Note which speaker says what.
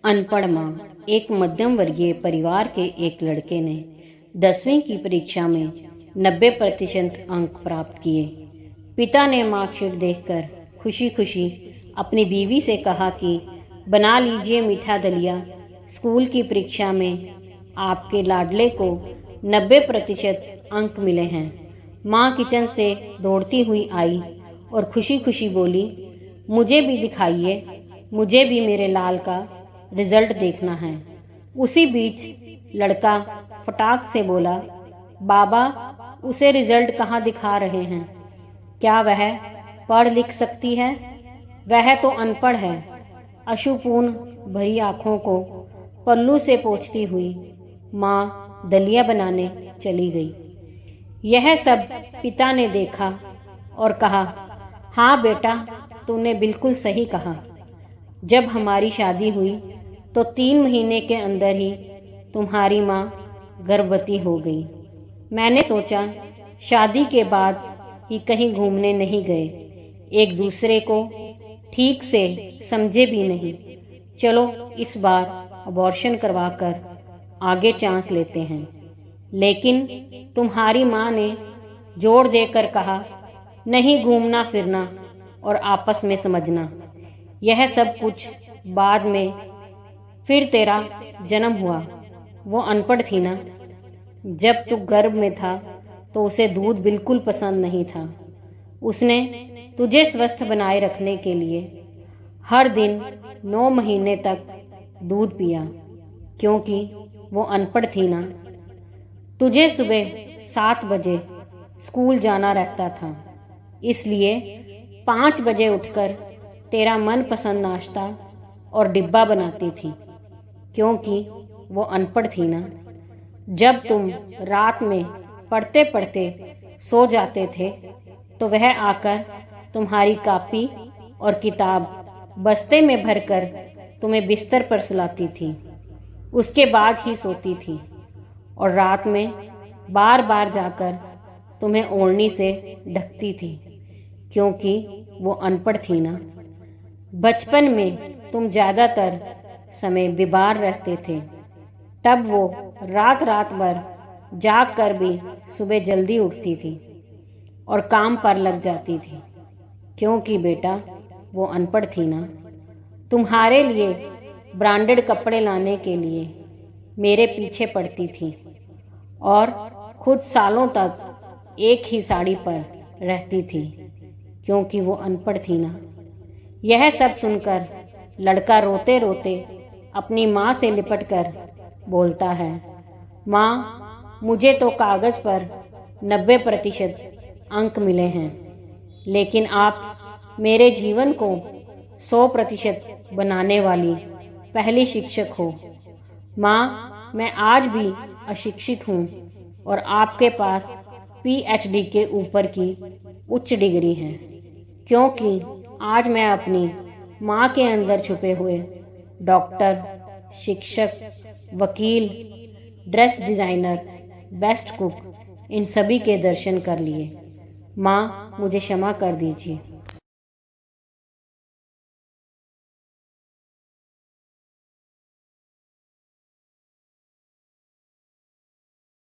Speaker 1: अनपढ़ माँ। एक मध्यम वर्गीय परिवार के एक लड़के ने 10वीं की परीक्षा में 90% अंक प्राप्त किए। पिता ने मार्कशीट देखकर खुशी खुशी अपनी बीवी से कहा कि बना लीजिए मीठा दलिया, स्कूल की परीक्षा में आपके लाडले को 90% अंक मिले हैं। माँ किचन से दौड़ती हुई आई और खुशी खुशी बोली, मुझे भी दिखाइए, मुझे भी मेरे लाल का रिजल्ट देखना है। उसी बीच लड़का फटाक से बोला, बाबा उसे रिजल्ट कहाँ दिखा रहे हैं? क्या वह पढ़ लिख सकती है? वह तो अनपढ़ है। अश्रुपूर्ण भरी आंखों को पल्लू से पोंछती हुई माँ दलिया बनाने चली गई। यह सब पिता ने देखा और कहा, हाँ बेटा, तूने बिल्कुल सही कहा। जब हमारी शादी हुई तो 3 महीने के अंदर ही तुम्हारी माँ गर्भवती हो गई। मैंने सोचा शादी के बाद ही कहीं घूमने नहीं गए, एक दूसरे को ठीक से समझे भी नहीं। चलो इस बार अबॉर्शन करवाकर आगे चांस लेते हैं। लेकिन तुम्हारी माँ ने जोर देकर कहा, नहीं, घूमना फिरना और आपस में समझना, यह सब कुछ बाद में। फिर तेरा जन्म हुआ, वो अनपढ़ थी ना। जब तू गर्भ में था तो उसे दूध बिल्कुल पसंद नहीं था। उसने तुझे स्वस्थ बनाए रखने के लिए हर दिन 9 महीने तक दूध पिया, क्योंकि वो अनपढ़ थी ना। तुझे सुबह 7 बजे स्कूल जाना रहता था, इसलिए 5 बजे उठकर तेरा मनपसंद नाश्ता और डिब्बा बनाती थी, क्योंकि वो अनपढ़ थी ना। जब तुम रात में पढ़ते पढ़ते सो जाते थे तो वह आकर तुम्हारी कॉपी और किताब बस्ते में भरकर तुम्हें बिस्तर पर सुलाती थी। उसके बाद ही सोती थी और रात में बार बार जाकर तुम्हें ओढ़नी से ढकती थी, क्योंकि वो अनपढ़ थी ना। बचपन में तुम ज़्यादातर समय बीमार रहते थे, तब वो रात रात भर जाग कर भी सुबह जल्दी उठती थी और काम पर लग जाती थी, क्योंकि बेटा वो अनपढ़ थी ना। तुम्हारे लिए ब्रांडेड कपड़े लाने के लिए मेरे पीछे पड़ती थी और खुद सालों तक एक ही साड़ी पर रहती थी, क्योंकि वो अनपढ़ थी ना। यह सब सुनकर लड़का रोते रोते अपनी माँ से लिपटकर बोलता है, माँ, मुझे तो कागज पर 90% अंक मिले हैं, लेकिन आप मेरे जीवन को 100% बनाने वाली पहली शिक्षक हो। माँ, मैं आज भी अशिक्षित हूँ और आपके पास PhD के ऊपर की उच्च डिग्री है, क्योंकि आज मैं अपनी माँ के अंदर छुपे हुए डॉक्टर, शिक्षक, वकील, ड्रेस डिज़ाइनर, बेस्ट कुक, इन सभी के दर्शन कर लिए। माँ, मुझे क्षमा कर दीजिए।